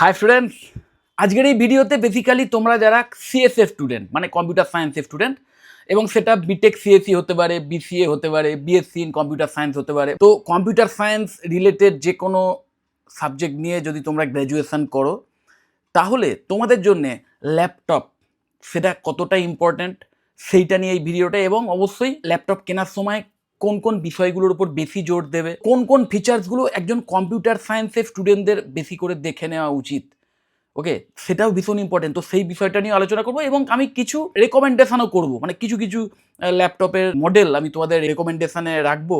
High students, আজকের এই ভিডিওতে বেসিক্যালি তোমরা যারা সিএসএ স্টুডেন্ট মানে কম্পিউটার সায়েন্সের স্টুডেন্ট এবং সেটা বিটেক সিএসসি হতে পারে, বিসিএ হতে পারে, বিএসসি ইন কম্পিউটার সায়েন্স হতে পারে। তো কম্পিউটার সায়েন্স রিলেটেড যে কোনো সাবজেক্ট নিয়ে যদি তোমরা গ্র্যাজুয়েশন করো তাহলে তোমাদের জন্যে ল্যাপটপ সেটা কতটা ইম্পর্ট্যান্ট সেইটা নিয়ে এই ভিডিওটা। এবং অবশ্যই ল্যাপটপ কেনার সময় কোন কোন বিষয়গুলোর উপর বেশি জোর দেবে, কোন কোন ফিচার্সগুলো একজন কম্পিউটার সায়েন্সের স্টুডেন্টদের বেশি করে দেখে নেওয়া উচিত, ওকে, সেটাও ভীষণ ইম্পর্টেন্ট। তো সেই বিষয়টা নিয়ে আলোচনা করবো এবং আমি কিছু রেকমেন্ডেশনও করবো, মানে কিছু কিছু ল্যাপটপের মডেল আমি তোমাদের রেকমেন্ডেশনে রাখবো।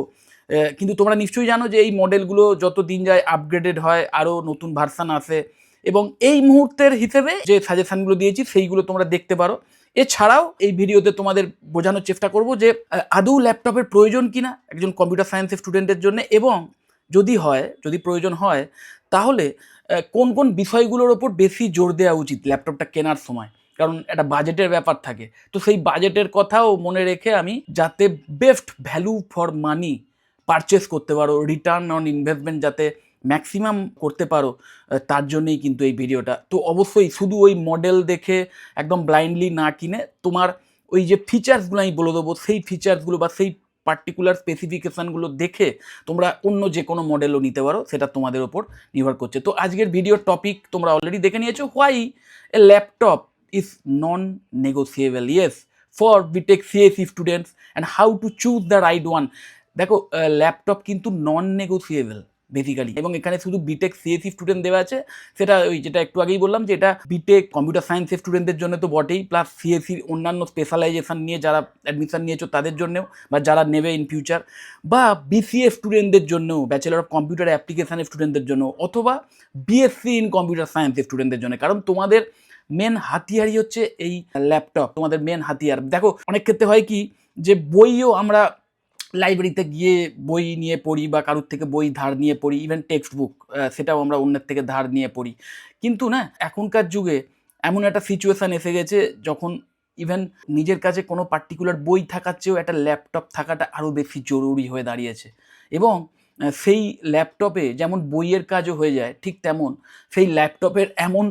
কিন্তু তোমরা নিশ্চয়ই জানো যে এই মডেলগুলো যত দিন যায় আপগ্রেডেড হয়, আরও নতুন ভার্সান আসে এবং এই মুহূর্তের হিসেবে যে সাজেশনগুলো দিয়েছি সেইগুলো তোমরা দেখতে পারো। এছাড়াও এই ভিডিওতে তোমাদের বোঝানোর চেষ্টা করব যে আদৌ ল্যাপটপের প্রয়োজন কিনা একজন কম্পিউটার সায়েন্সের স্টুডেন্টের জন্য, এবং যদি প্রয়োজন হয় তাহলে কোন কোন বিষয়গুলোর ওপর বেশি জোর দেওয়া উচিত ল্যাপটপটা কেনার সময়, কারণ একটা বাজেটের ব্যাপার থাকে। তো সেই বাজেটের কথাও মনে রেখে আমি যাতে best value for money purchase করতে পারো, রিটার্ন অন ইনভেস্টমেন্ট যাতে ম্যাক্সিমাম করতে পারো, তার জন্যই কিন্তু এই ভিডিওটা। তো অবশ্যই শুধু ওই মডেল দেখে একদম ব্লাইন্ডলি না কিনে তোমার ওই যে ফিচার্সগুলো আমি বলে দেবো সেই ফিচার্সগুলো বা সেই পার্টিকুলার স্পেসিফিকেশানগুলো দেখে তোমরা অন্য যে কোনো মডেলও নিতে পারো, সেটা তোমাদের ওপর নির্ভর করছে। তো আজকের ভিডিওর টপিক তোমরা অলরেডি দেখে নিয়েছো, why a laptop is non negotiable, yes, for BTech CSE students and how to choose the right one. দেখো, ল্যাপটপ কিন্তু নন নেগোসিয়েবল বেসিক্যালি, এবং এখানে শুধু বিটেক সিএসসি স্টুডেন্ট দেওয়া আছে, সেটা ওই যেটা একটু আগেই বললাম যে এটা বিটেক কম্পিউটার সায়েন্সের স্টুডেন্টদের জন্য তো বটেই, প্লাস সিএসসির অন্যান্য স্পেশালাইজেশন নিয়ে যারা অ্যাডমিশন নিয়েছো তাদের জন্যও, বা যারা নেবে ইন ফিউচার, বা বিসিএ স্টুডেন্টদের জন্য, ব্যাচেলর অফ কম্পিউটার অ্যাপ্লিকেশনের স্টুডেন্টদের জন্য, অথবা বিএসসি ইন কম্পিউটার সায়েন্সের স্টুডেন্টদের জন্য। কারণ তোমাদের মেন হাতিয়ারই হচ্ছে এই ল্যাপটপ, তোমাদের মেন হাতিয়ার। দেখো, অনেক ক্ষেত্রে হয় কি যে বইও আমরা লাইব্রেরিতে গিয়ে বই নিয়ে পড়ি বা কারোর থেকে বই ধার নিয়ে পড়ি, ইভেন টেক্সট বুক সেটাও আমরা অন্যের থেকে ধার নিয়ে পড়ি। কিন্তু না, এখনকার যুগে এমন একটা সিচুয়েশান এসে গেছে যখন ইভেন নিজের কাছে কোনো পার্টিকুলার বই থাকার চেয়েও একটা ল্যাপটপ থাকাটা আরও বেশি জরুরি হয়ে দাঁড়িয়েছে। এবং সেই ল্যাপটপে যেমন বইয়ের কাজও হয়ে যায়, ঠিক তেমন সেই ল্যাপটপের এমন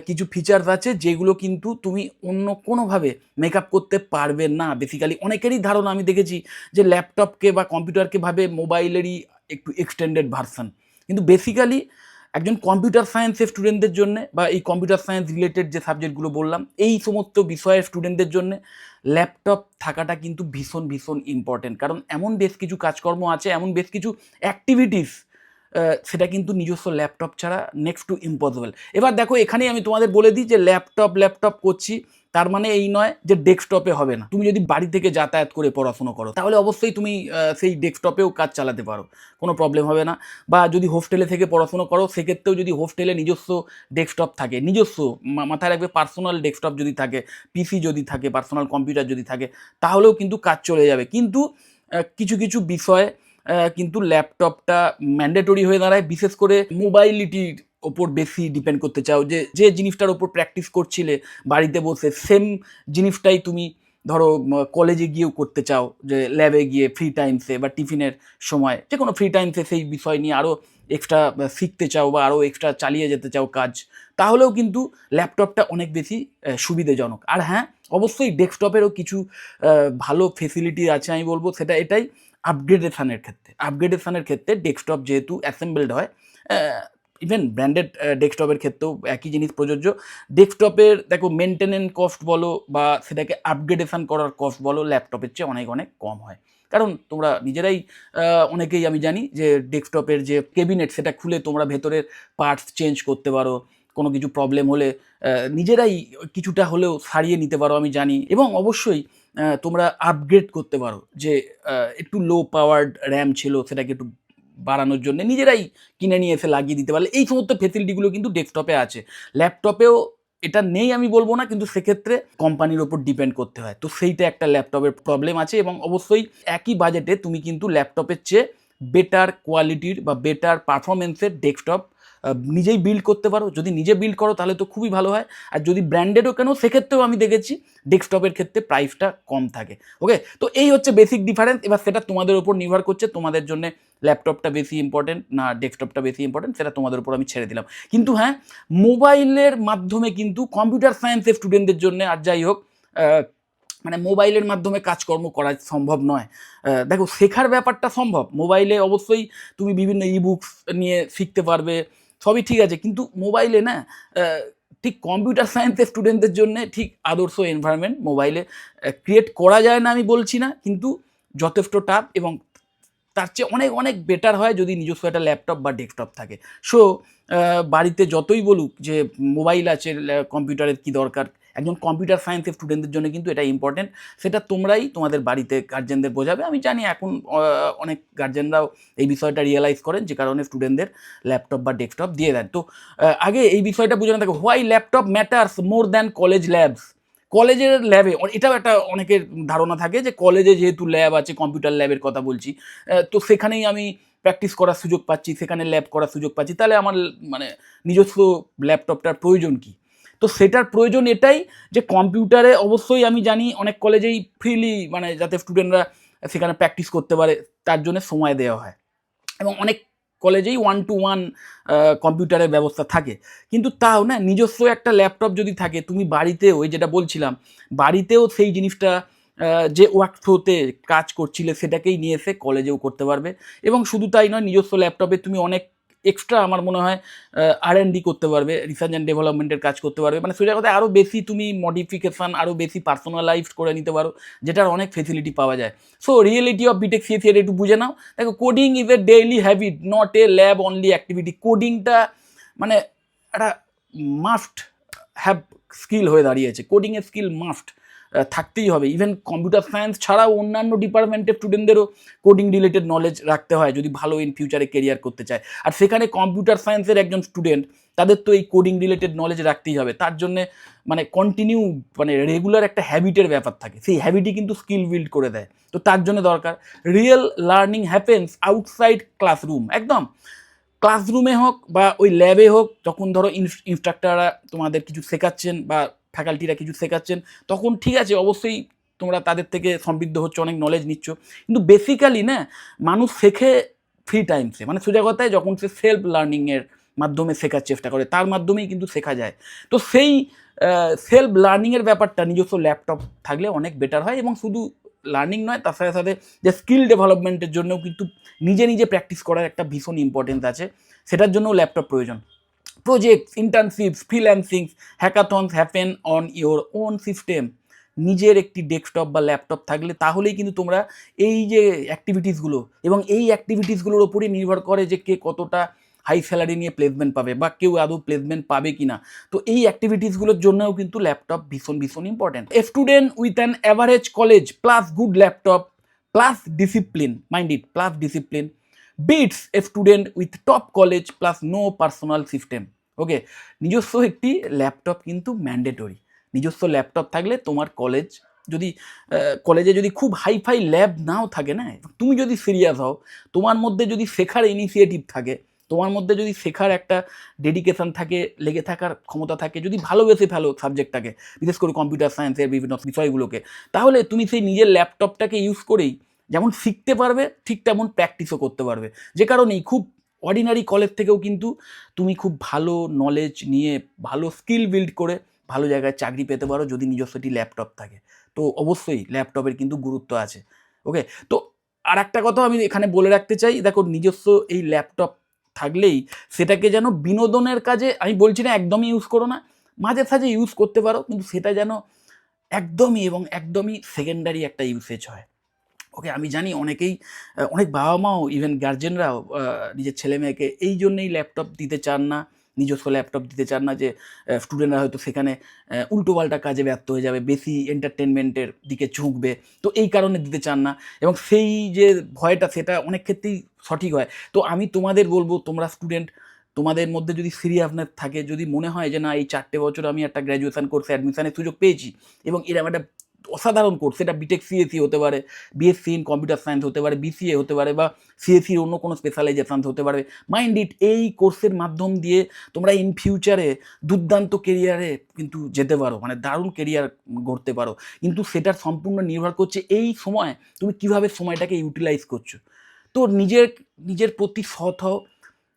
কিছু ফিচার্স আছে যেগুলো কিন্তু তুমি অন্য কোনোভাবে মেকআপ করতে পারবে না। বেসিক্যালি অনেকেরই ধারণা আমি দেখেছি যে ল্যাপটপকে বা কম্পিউটারকে ভাবে মোবাইলেরই একটু এক্সটেন্ডেড ভার্সন, কিন্তু বেসিক্যালি একজন কম্পিউটার সায়েন্সের স্টুডেন্টদের জন্য বা এই কম্পিউটার সায়েন্স রিলেটেড যে সাবজেক্টগুলো বললাম এই সমস্ত বিষয়ের স্টুডেন্টদের জন্য ল্যাপটপ থাকাটা কিন্তু ভীষণ ভীষণ ইম্পর্টেন্ট। কারণ এমন বেশ কিছু কাজকর্ম আছে, এমন বেশ কিছু অ্যাক্টিভিটিস, সেটা কিন্তু নিজস্ব ল্যাপটপ ছাড়া নেক্সট টু ইম্পসিবল। এবার দেখো, এখানেই আমি তোমাদের বলে দিই যে ল্যাপটপ করছি তার মানে এই নয় যে ডেস্কটপে হবে না। তুমি যদি বাড়ি থেকে যাতায়াত করে পড়াশুনো করো তাহলে অবশ্যই তুমি সেই ডেস্কটপেও কাজ চালাতে পারো, কোনো প্রবলেম হবে না। বা যদি হোস্টেলে থেকে পড়াশুনো করো সেক্ষেত্রেও যদি হোস্টেলে নিজস্ব ডেস্কটপ থাকে, নিজস্ব মাথায় রাখবে পার্সোনাল ডেস্কটপ যদি থাকে, পিসি যদি থাকে, পার্সোনাল কম্পিউটার যদি থাকে, তাহলেও কিন্তু কাজ চলে যাবে। কিন্তু কিছু কিছু বিষয় কিন্তু ল্যাপটপটা ম্যান্ডেটরি হয়ে দাঁড়ায়, বিশেষ করে মোবাইলিটির ওপর বেশি ডিপেন্ড করতে চাও, যে জিনিসটার ওপর প্র্যাকটিস করছিলে বাড়িতে বসে সেম জিনিসটাই তুমি ধরো কলেজে গিয়েও করতে চাও, যে ল্যাবে গিয়ে ফ্রি টাইমসে বা টিফিনের সময় যে কোনো ফ্রি টাইমসে সেই বিষয় নিয়ে আরও এক্সট্রা শিখতে চাও বা আরও এক্সট্রা চালিয়ে যেতে চাও কাজ, তাহলেও কিন্তু ল্যাপটপটা অনেক বেশি সুবিধাজনক। আর হ্যাঁ, অবশ্যই ডেস্কটপেরও কিছু ভালো ফেসিলিটি আছে, আমি বলবো সেটা এটাই, আপগ্রেডেশনের ক্ষেত্রে ডেস্কটপ যেহেতু অ্যাসেম্বলড হয়, ইভেন ব্র্যান্ডেড ডেস্কটপের ক্ষেত্রেও একই জিনিস প্রযোজ্য। ডেস্কটপের দেখো মেনটেনেন্স কস্ট বলো বা সেটাকে আপগ্রেডেশন করার কস্ট বলো ল্যাপটপের চেয়ে অনেক অনেক কম হয়। কারণ তোমরা নিজেরাই অনেকেই আমি জানি যে ডেস্কটপের যে কেবিনেট সেটা খুলে তোমরা ভেতরের পার্টস চেঞ্জ করতে পারো, কোনো কিছু প্রবলেম হলে নিজেরাই কিছুটা হলেও সারিয়ে নিতে পারো আমি জানি। এবং অবশ্যই তোমরা আপগ্রেড করতে পারো, যে একটু লো পাওয়ার্ড র্যাম ছিল সেটাকে একটু বাড়ানোর জন্য নিজেরাই কিনে নিয়ে এসে লাগিয়ে দিতে পারলে, এই সমস্ত ফেসিলিটিগুলো কিন্তু ডেস্কটপে আছে। ল্যাপটপেও এটা নেই আমি বলবো না, কিন্তু সেক্ষেত্রে কোম্পানির ওপর ডিপেন্ড করতে হয়। তো সেইটা একটা ল্যাপটপের প্রবলেম আছে। এবং অবশ্যই একই বাজেটে তুমি কিন্তু ল্যাপটপের চেয়ে বেটার কোয়ালিটির বা বেটার পারফরমেন্সের ডেস্কটপ নিজেই বিল্ড করতে পারো। যদি নিজে বিল্ড করো তাহলে তো খুবই ভালো হয়। আর যদি ব্র্যান্ডেডও কেন, সেক্ষেত্রেও আমি দেখেছি ডেস্কটপের ক্ষেত্রে প্রাইসটা কম থাকে। ওকে, তো এই হচ্ছে বেসিক ডিফারেন্স। এবার সেটা তোমাদের উপর নির্ভর করছে, তোমাদের জন্য ল্যাপটপটা বেশি ইম্পর্টেন্ট না ডেস্কটপটা বেশি ইম্পর্টেন্ট, সেটা তোমাদের উপর আমি ছেড়ে দিলাম। কিন্তু হ্যাঁ, মোবাইলের মাধ্যমে কিন্তু কম্পিউটার সায়েন্সের স্টুডেন্টদের জন্য আর যাই হোক মানে মোবাইলের মাধ্যমে কাজকর্ম করা সম্ভব নয়। দেখো, শেখার ব্যাপারটা সম্ভব মোবাইলে, অবশ্যই তুমি বিভিন্ন ইবুকস নিয়ে শিখতে পারবে, সবই ঠিক আছে, কিন্তু মোবাইলে না ঠিক কম্পিউটার সায়েন্সের স্টুডেন্টদের জন্য ঠিক আদর্শ এনভায়রনমেন্ট মোবাইলে ক্রিয়েট করা যায় না আমি বলছি না, কিন্তু যথেষ্ট টাফ, এবং তার চেয়ে অনেক অনেক বেটার হয় যদি নিজস্ব একটা ল্যাপটপ বা ডেস্কটপ থাকে। সো বাড়িতে যতই বলুক যে মোবাইল আছে, কম্পিউটারের কী দরকার, একজন কম্পিউটার সায়েন্সের স্টুডেন্টদের জন্য কিন্তু এটা ইম্পর্টেন্ট। সেটা তোমরাই তোমাদের বাড়িতে গার্জেনদের বোঝাবে। আমি জানি এখন অনেক গার্জেনরাও এই বিষয়টা রিয়েলাইজ করেন, যে কারণে স্টুডেন্টদের ল্যাপটপ বা ডেস্কটপ দিয়ে দেন। তো আগে এই বিষয়টা বুঝে না, দেখো, why laptop matters more than college labs. কলেজের ল্যাবে এটাও একটা অনেকের ধারণা থাকে যে কলেজে যেহেতু ল্যাব আছে, কম্পিউটার ল্যাবের কথা বলছি, তো সেখানেই আমি প্র্যাকটিস করার সুযোগ পাচ্ছি, সেখানে ল্যাব করার সুযোগ পাচ্ছি, তাহলে আমার মানে নিজস্ব ল্যাপটপটার প্রয়োজন কী? তো সেটার প্রয়োজন এটাই যে কম্পিউটারে অবশ্যই আমি জানি অনেক কলেজেই ফ্রিলি, মানে যাতে স্টুডেন্টরা সেখানে প্র্যাকটিস করতে পারে তার জন্য সময় দেওয়া হয়, এবং অনেক কলেজেই 1-to-1 কম্পিউটারের ব্যবস্থা থাকে। কিন্তু তাও না, নিজস্ব একটা ল্যাপটপ যদি থাকে, তুমি বাড়িতেও, ওই যেটা বলছিলাম, বাড়িতেও সেই জিনিসটা যে ওয়ার্ক ফ্লোতে কাজ করছিলে সেটাকেই নিয়ে এসে কলেজেও করতে পারবে। এবং শুধু তাই নয়, নিজস্ব ল্যাপটপে তুমি অনেক এক্সট্রা, আমার মনে হয়, R&D করতে পারবে, রিসার্চ অ্যান্ড ডেভেলপমেন্টের কাজ করতে পারবে, মানে সোজা কথা আরও বেশি তুমি মডিফিকেশান আরও বেশি পার্সোনালাইজড করে নিতে পারো, যেটার অনেক ফেসিলিটি পাওয়া যায়। So reality of BTech CSE এটা একটু বুঝে নাও। দেখো, coding is a daily habit, not a lab only activity. কোডিংটা মানে একটা মাস্ট হ্যাভ স্কিল হয়ে দাঁড়িয়েছে, কোডিংয়ের স্কিল মাস্ট থাকতেই হবে। ইভেন কম্পিউটার সায়েন্স ছাড়াও অন্যান্য ডিপার্টমেন্টের স্টুডেন্টদেরও কোডিং রিলেটেড নলেজ রাখতে হয় যদি ভালো ইন ফিউচারে কেরিয়ার করতে চায়। আর সেখানে কম্পিউটার সায়েন্সের একজন স্টুডেন্ট, তাদের তো এই কোডিং রিলেটেড নলেজ রাখতেই হবে। তার জন্যে মানে কন্টিনিউ, মানে রেগুলার একটা হ্যাবিটের ব্যাপার থাকে, সেই হ্যাবিটই কিন্তু স্কিল বিল্ড করে দেয়। তো তার জন্য দরকার real learning happens outside classroom. একদম ক্লাসরুমে হোক বা ওই ল্যাবে হোক, যখন ধরো ইনস্ট্রাক্টররা তোমাদের কিছু শেখাচ্ছেন বা ফ্যাকাল্টিরা কিছু শেখাচ্ছেন, তখন ঠিক আছে, অবশ্যই তোমরা তাদের থেকে সমৃদ্ধ হচ্ছে, অনেক নলেজ নিচ্ছ, কিন্তু বেসিক্যালি না, মানুষ শেখে ফ্রি টাইমসে, মানে সোজা কথায় যখন সে সেলফ লার্নিংয়ের মাধ্যমে শেখার চেষ্টা করে, তার মাধ্যমেই কিন্তু শেখা যায়। তো সেই সেলফ লার্নিংয়ের ব্যাপারটা নিজস্ব ল্যাপটপ থাকলে অনেক বেটার হয়। এবং শুধু লার্নিং নয়, তার সাথে সাথে যে স্কিল ডেভেলপমেন্টের জন্যও কিন্তু নিজে নিজে প্র্যাকটিস করার একটা ভীষণ ইম্পর্টেন্স আছে, সেটার জন্যও ল্যাপটপ প্রয়োজন। Projects, internships, freelancings, hackathons happen on your own system. নিজের একটি ডেস্কটপ বা ল্যাপটপ থাকলে তাহলেই কিন্তু তোমরা এই যে অ্যাক্টিভিটিসগুলো, এবং এই অ্যাক্টিভিটিসগুলোর ওপরই নির্ভর করে যে কে কতটা হাই স্যালারি নিয়ে প্লেসমেন্ট পাবে, বা কেউ আদৌ প্লেসমেন্ট পাবে কি না। তো এই অ্যাক্টিভিটিসগুলোর জন্যও কিন্তু ল্যাপটপ ভীষণ ভীষণ important. A student with an average college plus good laptop plus discipline, mind it, plus discipline beats a student with top college plus no personal system. Okay, নিজস্ব একটি ল্যাপটপ কিন্তু ম্যান্ডেটরি। নিজস্ব ল্যাপটপ থাকলে তোমার college, যদি কলেজে যদি খুব হাইফাই ল্যাব নাও থাকে না, তুমি যদি সিরিয়াস হও, তোমার মধ্যে যদি শেখার ইনিশিয়েটিভ থাকে, তোমার মধ্যে যদি শেখার একটা ডেডিকেশন থাকে, লেগে থাকার ক্ষমতা থাকে, যদি ভালোবেসে ফেলো সাবজেক্টটাকে, বিশেষ করে কম্পিউটার সায়েন্সের বিভিন্ন বিষয়গুলোকে, তাহলে তুমি সেই নিজের ল্যাপটপটাকে ইউজ করেই যেমন শিখতে পারবে, ঠিক তেমন প্র্যাকটিসও করতে পারবে। যে কারণেই খুব অর্ডিনারি কলেজ থেকেও কিন্তু তুমি খুব ভালো নলেজ নিয়ে, ভালো স্কিল বিল্ড করে ভালো জায়গায় চাকরি পেতে পারো যদি নিজস্ব একটি ল্যাপটপ থাকে। তো অবশ্যই ল্যাপটপের কিন্তু গুরুত্ব আছে। ওকে, তো আর একটা কথা আমি এখানে বলে রাখতে চাই, দেখো, নিজস্ব এই ল্যাপটপ থাকলেই সেটাকে যেন বিনোদনের কাজে, আমি বলছি না একদমই ইউজ করো না, মাঝে সাঝে ইউজ করতে পারো, কিন্তু সেটা যেন একদমই এবং একদমই সেকেন্ডারি একটা ইউসেজ হয়। ওকে, আমি জানি অনেকেই, অনেক বাবা মাও, ইভেন গার্জেনরাও নিজের ছেলে মেয়েকে এই জন্যেই ল্যাপটপ দিতে চান না, নিজস্ব ল্যাপটপ দিতে চান না, যে স্টুডেন্টরা হয়তো সেখানে উল্টোপাল্টা কাজে ব্যর্থ হয়ে যাবে, বেশি এন্টারটেনমেন্টের দিকে ঝুঁকবে, তো এই কারণে দিতে চান না। এবং সেই যে ভয়টা, সেটা অনেক ক্ষেত্রেই সঠিক হয়। তো আমি তোমাদের বলবো, তোমরা স্টুডেন্ট, তোমাদের মধ্যে যদি সিরিয়াসনেস থাকে, যদি মনে হয় যে না, এই 4টে বছর আমি একটা গ্র্যাজুয়েশন কোর্সে অ্যাডমিশনের সুযোগ পেয়েছি এবং এরকম একটা অসাধারণ কোর্স, সেটা বিটেক সিএসসি হতে পারে, বিএসসি ইন কম্পিউটার সায়েন্স হতে পারে, বিসিএ হতে পারে, বা সিএসসির অন্য কোনো স্পেশালাইজেশান হতে পারে। মাইন্ড ইট, এই কোর্সের মাধ্যম দিয়ে তোমরা ইন ফিউচারে দুর্দান্ত কেরিয়ারে কিন্তু যেতে পারো, মানে দারুণ কেরিয়ার গড়তে পারো। কিন্তু সেটার সম্পূর্ণ নির্ভর করছে এই সময় তুমি কিভাবে সময়টাকে ইউটিলাইজ করছো। তো নিজের প্রতি সৎ হও।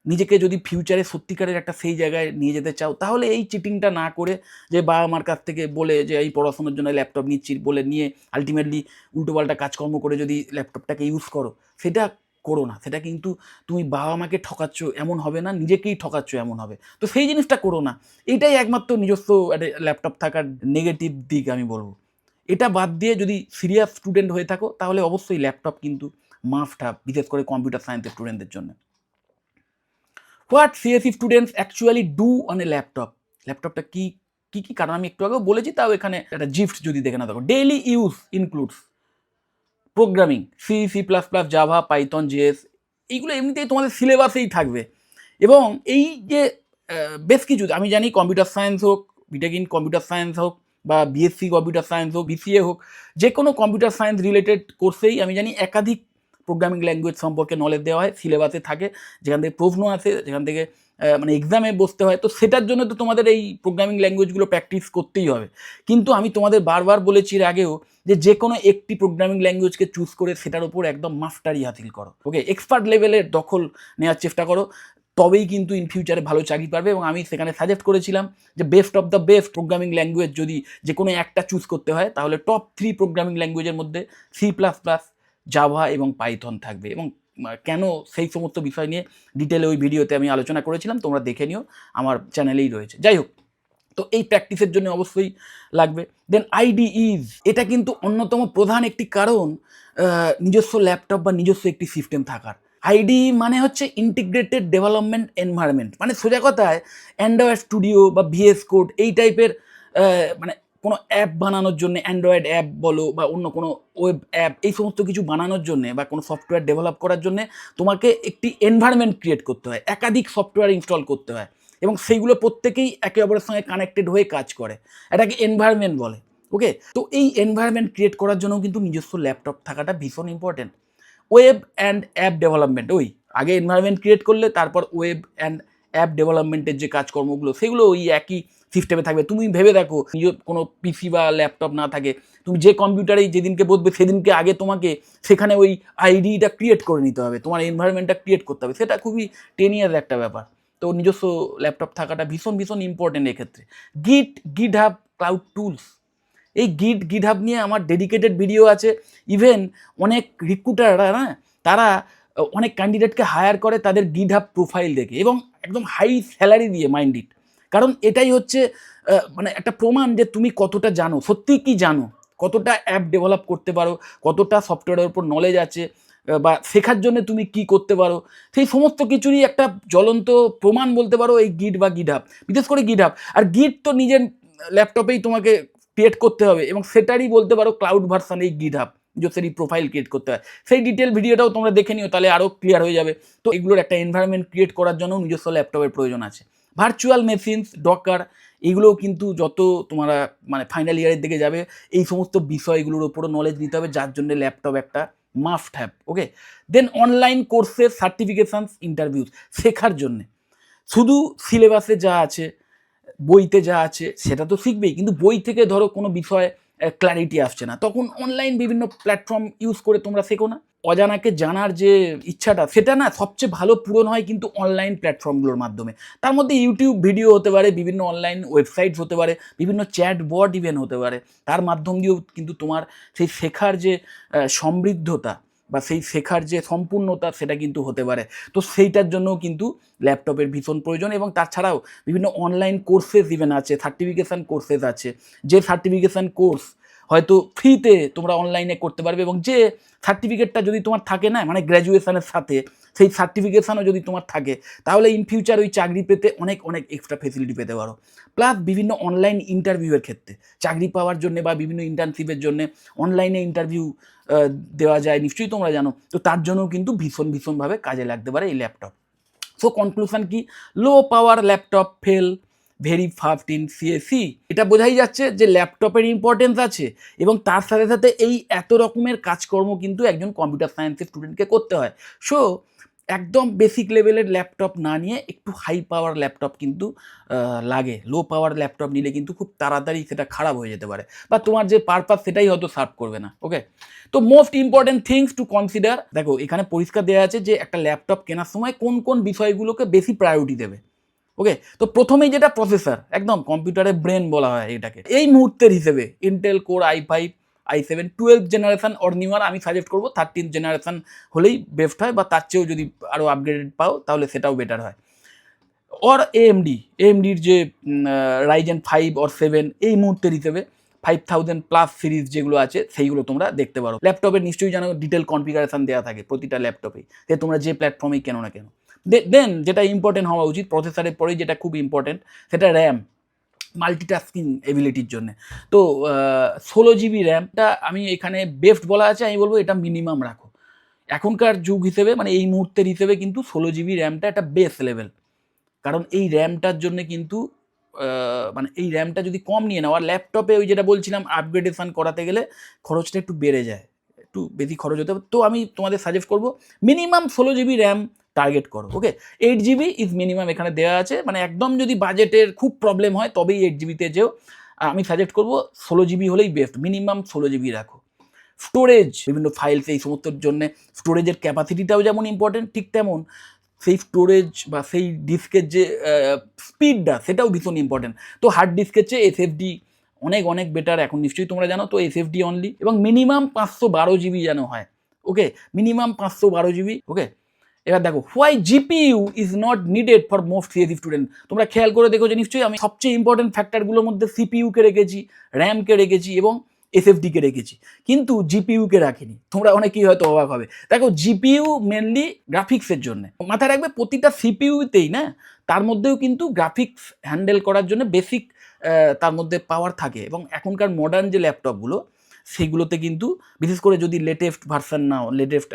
নিজেকে যদি ফিউচারে সত্যিকারের একটা সেই জায়গায় নিয়ে যেতে চাও, তাহলে এই চিটিংটা না করে, যে বাবা মার কাছ থেকে বলে যে এই পড়াশোনার জন্য ল্যাপটপ নিচ্ছি বলে নিয়ে আলটিমেটলি উল্টোপাল্টা কাজকর্ম করে যদি ল্যাপটপটাকে ইউজ করো, সেটা করো না। সেটা কিন্তু তুমি বাবা মাকে ঠকাচ্ছ এমন হবে না, নিজেকেই ঠকাচ্ছ এমন হবে। তো সেই জিনিসটা করো না। এইটাই একমাত্র নিজস্ব একটা ল্যাপটপ থাকার নেগেটিভ দিক আমি বলবো। এটা বাদ দিয়ে যদি সিরিয়াস স্টুডেন্ট হয়ে থাকো, তাহলে অবশ্যই ল্যাপটপ কিন্তু মাস্ট হ্যাভ, বিশেষ করে কম্পিউটার সায়েন্সের স্টুডেন্টদের জন্য। What CSC students actually do on a laptop. ল্যাপটপটা কি কি কি কারণ আমি একটু আগেও বলেছি, তাও এখানে একটা জিফট যদি দেখে না থাকো। Daily use includes programming, C C plus plus, Java, Python, JS, এইগুলো এমনিতেই তোমাদের সিলেবাসেই থাকবে। এবং এই যে বেশ কিছু, আমি জানি কম্পিউটার সায়েন্স হোক, বিটেক ইন কম্পিউটার সায়েন্স হোক, বা বিএসসি কম্পিউটার সায়েন্স হোক, বিসিএ হোক, যে কোনো কম্পিউটার সায়েন্স রিলেটেড কোর্সেই আমি জানি একাধিক প্রোগ্রামিং ল্যাঙ্গুয়েজ সম্পর্কে নলেজ দেওয়া হয়, সিলেবাসে থাকে, যেখান থেকে প্রশ্ন আসে, যেখান থেকে মানে এক্সামে বসতে হয়। তো সেটার জন্য তো তোমাদের এই প্রোগ্রামিং ল্যাঙ্গুয়েজগুলো প্র্যাকটিস করতেই হবে। কিন্তু আমি তোমাদের বারবার বলেছি এর আগেও, যে কোনো একটি প্রোগ্রামিং ল্যাঙ্গুয়েজকে চুজ করে সেটার উপর একদম মাস্টারি হাসিল করো। ওকে, এক্সপার্ট লেভেলের দখল নেওয়ার চেষ্টা করো, তবেই কিন্তু ইন ফিউচারে ভালো চাকরি পারবে। এবং আমি সেখানে সাজেস্ট করেছিলাম যে best of the best programming language যদি যে কোনো একটা চুজ করতে হয়, তাহলে টপ 3 প্রোগ্রামিং ল্যাঙ্গুয়েজের মধ্যে সি প্লাস প্লাস, জাভা এবং পাইথন থাকবে। এবং কেন, সেই সমস্ত বিষয় নিয়ে ডিটেলে ওই ভিডিওতে আমি আলোচনা করেছিলাম, তোমরা দেখে নিও, আমার চ্যানেলেই রয়েছে। যাই হোক, তো এই প্র্যাকটিসের জন্য অবশ্যই লাগবে। দেন আইডিইজ, এটা কিন্তু অন্যতম প্রধান একটি কারণ নিজস্ব ল্যাপটপ বা নিজস্ব একটি সিস্টেম থাকার। আইডি মানে হচ্ছে ইন্টিগ্রেটেড ডেভেলপমেন্ট এনভায়রনমেন্ট, মানে সোজা কথায় অ্যান্ড্রয়েড স্টুডিও বা ভিএস কোড এই টাইপের মানে কোনো অ্যাপ বানানোর জন্য, অ্যান্ড্রয়েড অ্যাপ বলো বা অন্য কোনো ওয়েব অ্যাপ, এই সমস্ত কিছু বানানোর জন্যে বা কোনো সফটওয়্যার ডেভেলপ করার জন্যে তোমাকে একটি এনভায়রনমেন্ট ক্রিয়েট করতে হয়, একাধিক সফটওয়্যার ইনস্টল করতে হয়, এবং সেইগুলো প্রত্যেকেই একে অপরের সঙ্গে কানেক্টেড হয়ে কাজ করে। এটাকে এনভায়রনমেন্ট বলে। ওকে, তো এই এনভায়রনমেন্ট ক্রিয়েট করার জন্য কিন্তু নিজস্ব ল্যাপটপ থাকাটা ভীষণ important. Web and app development, ওই আগে এনভায়রনমেন্ট ক্রিয়েট করলে তারপর ওয়েব অ্যান্ড অ্যাপ ডেভেলপমেন্টের যে কাজকর্মগুলো, সেগুলো ওই একই সিস্টেমে থাকবে। তুমি ভেবে দেখো, নিজের কোনো পিসি বা ল্যাপটপ না থাকে, তুমি যে কম্পিউটারেই যেদিনকে বসবে সেদিনকে আগে তোমাকে সেখানে ওই আইডিটা ক্রিয়েট করে নিতে হবে, তোমার এনভায়রনমেন্টটা ক্রিয়েট করতে হবে। সেটা খুবই টেনিয়াস একটা ব্যাপার। তো নিজস্ব ল্যাপটপ থাকাটা ভীষণ ভীষণ ইম্পর্টেন্ট এক্ষেত্রে। গিট হাব ক্লাউড টুলস, এই গিট হাব নিয়ে আমার ডেডিকেটেড ভিডিও আছে। ইভেন অনেক রিক্রুটাররা না, তারা অনেক ক্যান্ডিডেটকে হায়ার করে তাদের গিট হাব প্রোফাইল দেখে, এবং একদম হাই স্যালারি দিয়ে, মাইন্ড ইট। কারণ এটাই হচ্ছে মানে একটা প্রমাণ যে তুমি কতটা জানো, সত্যি কি জানো, কতটা অ্যাপ ডেভেলপ করতে পারো, কতটা সফটওয়্যারের উপর নলেজ আছে, বা শেখার জন্য তুমি কি করতে পারো, সেই সমস্ত কিছুরই একটা জ্বলন্ত প্রমাণ বলতে পারো এই গিট বা গিট হাব, বিশেষ করে গিট হাব। আর গিট তো নিজের ল্যাপটপেই তোমাকে ক্রিয়েট করতে হবে, এবং সেটারই বলতে পারো ক্লাউড ভার্সান এই গিট হাব, নিজস্ব প্রোফাইল ক্রিয়েট করতে হয়। সেই ডিটেল ভিডিওটাও তোমরা দেখে নিও, তাহলে আরও ক্লিয়ার হয়ে যাবে। তো এগুলোর একটা এনভায়রনমেন্ট ক্রিয়েট করার জন্য নিজস্ব ল্যাপটপের প্রয়োজন আছে। ভার্চুয়াল মেশিনস, ডকার, এগুলোও কিন্তু যত তোমরা মানে ফাইনাল ইয়ারের দিকে যাবে, এই সমস্ত বিষয়গুলোর উপরও নলেজ নিতে হবে, যার জন্য ল্যাপটপ একটা must have. Okay, then online courses, certifications, interviews, শেখার জন্যে শুধু সিলেবাসে যা আছে, বইতে যা আছে সেটা তো শিখবেই, কিন্তু বই থেকে ধরো কোনো বিষয়ে ক্ল্যারিটি আসছে না, তখন অনলাইন বিভিন্ন প্ল্যাটফর্ম ইউজ করে তোমরা শেখো না। অজানাকে জানার যে ইচ্ছাটা, সেটা না সবচেয়ে ভালো পূরণ হয় কিন্তু অনলাইন প্ল্যাটফর্মগুলোর মাধ্যমে। তার মধ্যে ইউটিউব ভিডিও হতে পারে, বিভিন্ন অনলাইন ওয়েবসাইটস হতে পারে, বিভিন্ন চ্যাট বট ইভেন্ট হতে পারে। তার মাধ্যম দিয়েও কিন্তু তোমার সেই শেখার যে সমৃদ্ধতা বা সেই শেখার যে সম্পূর্ণতা, সেটা কিন্তু হতে পারে। তো সেইটার জন্যও কিন্তু ল্যাপটপের ভীষণ প্রয়োজন। এবং তাছাড়াও বিভিন্ন অনলাইন কোর্সেস ইভেন আছে, সার্টিফিকেশান কোর্সেস আছে, যে সার্টিফিকেশান কোর্স হয়তো ফ্রিতে তোমরা অনলাইনে করতে পারবে, এবং যে সার্টিফিকেটটা যদি তোমার থাকে না, মানে গ্র্যাজুয়েশনের সাথে সেই সার্টিফিকেশানও যদি তোমার থাকে, তাহলে ইন ফিউচার ওই চাকরি পেতে অনেক অনেক এক্সট্রা ফেসিলিটি পেতে পারো। প্লাস বিভিন্ন অনলাইন ইন্টারভিউয়ের ক্ষেত্রে, চাকরি পাওয়ার জন্য বা বিভিন্ন ইন্টার্নশিপের জন্য অনলাইনে ইন্টারভিউ দেওয়া যায়, নিশ্চয়ই তোমরা জানো। তো তার জন্যও কিন্তু ভীষণভাবে কাজে লাগতে পারে এই ল্যাপটপ। সো কনক্লুশন কি, low power laptop fail, very fast in CSE. এটা বোঝাই যাচ্ছে যে ল্যাপটপের ইম্পর্টেন্স আছে এবং তার সাথে সাথে এই এত রকমের কাজকর্ম কিন্তু একজন কম্পিউটার সায়েন্সের স্টুডেন্টকে করতে হয়। সো একদম বেসিক লেভেলের ল্যাপটপ না নিয়ে একটু হাই পাওয়ার ল্যাপটপ কিন্তু লাগে। লো পাওয়ার ল্যাপটপ নিলে কিন্তু খুব তাড়াতাড়ি সেটা খারাপ হয়ে যেতে পারে বা তোমার যে পারপাস সেটাই হয়তো সার্ভ করবে না। ওকে, তো most important things to consider, দেখো এখানে পরিষ্কার দেওয়া আছে যে একটা ল্যাপটপ কেনার সময় কোন কোন বিষয়গুলোকে বেশি প্রায়োরিটি দেবে। ওকে, তো প্রথমেই যেটা প্রসেসর, একদম কম্পিউটারের ব্রেন বলা হয় এটাকে। এই মুহূর্তের হিসেবে Intel core i5 i7 12th generation or newer, আমি সাজেস্ট করবো 13th জেনারেশন হলেই বেস্ট হয়, বা তার চেয়েও যদি আরও আপগ্রেডেড পাও তাহলে সেটাও বেটার হয়। অর এএমডির যে রাইজেন 5 অর 7 এই মুহূর্তের হিসেবে 5000+ সিরিজ যেগুলো আছে সেইগুলো তোমরা দেখতে পারো। ল্যাপটপের নিশ্চয়ই জানো ডিটেল কনফিগারেশন দেওয়া থাকে প্রতিটা ল্যাপটপেই, যে তোমরা যে প্ল্যাটফর্মেই কেনো না কেন। দেন যেটা ইম্পর্টেন্ট হওয়া উচিত প্রসেসরের পরেই, যেটা খুব ইম্পর্টেন্ট, সেটা র্যাম, মাল্টিটাস্কিং এবিলিটির জন্য। তো 16 GB র্যামটা আমি এখানে বেস্ট বলা আছে, আমি বলবো এটা মিনিমাম রাখো এখনকার যুগ হিসেবে, মানে এই মুহূর্তের হিসেবে কিন্তু 16 GB র্যামটা একটা বেস লেভেল। কারণ এই র্যামটার জন্য কিন্তু মানে এই র্যামটা যদি কম নিয়ে নাও, আর ল্যাপটপে ওই যেটা বলছিলাম আপগ্রেডেশন করাতে গেলে খরচটা একটু বেড়ে যায়, একটু বেশি খরচ হতে হবে। তো আমি তোমাদের সাজেস্ট করবো মিনিমাম 16 GB র্যাম টার্গেট করো। ওকে, 8 GB ইজ মিনিমাম এখানে দেওয়া আছে, মানে একদম যদি বাজেটের খুব প্রবলেম হয় তবেই 8 GB-তে যেও। আমি সাজেস্ট করবো 16 GB হলেই বেস্ট, মিনিমাম 16 GB রাখো। স্টোরেজ, বিভিন্ন ফাইলস এই সমস্তর জন্য স্টোরেজের ক্যাপাসিটিটাও যেমন ইম্পর্টেন্ট, ঠিক তেমন সেই স্টোরেজ বা সেই ডিস্কের যে স্পিডটা সেটাও ভীষণ ইম্পর্টেন্ট। তো হার্ড ডিস্কের চেয়ে এসএসডি অনেক অনেক বেটার, এখন নিশ্চয়ই তোমরা জানো। তো এসএসডি অনলি, এবং মিনিমাম 512 GB যেন হয়। ওকে, মিনিমাম 512 GB। ওকে, এবার দেখো why GPU is not needed for most CSE student. তোমরা খেয়াল করে দেখো যে নিশ্চয়ই আমি সবচেয়ে ইম্পর্টেন্ট ফ্যাক্টরগুলোর মধ্যে সিপিইউকে রেখেছি, র্যামকে রেখেছি এবং এসএসডিকে রেখেছি, কিন্তু জিপিইউকে রাখিনি। তোমরা অনেকেই হয়তো অবাক হবে। দেখো জিপিইউ মেনলি গ্রাফিক্সের জন্য, মাথায় রাখবে প্রতিটা সিপিইউতেই না, তার মধ্যেও কিন্তু গ্রাফিক্স হ্যান্ডেল করার জন্য বেসিক তার মধ্যে পাওয়ার থাকে। এবং এখনকার মডার্ন যে ল্যাপটপগুলো সেগুলোতে কিন্তু বিশেষ করে যদি লেটেস্ট ভার্সান নাও, লেটেস্ট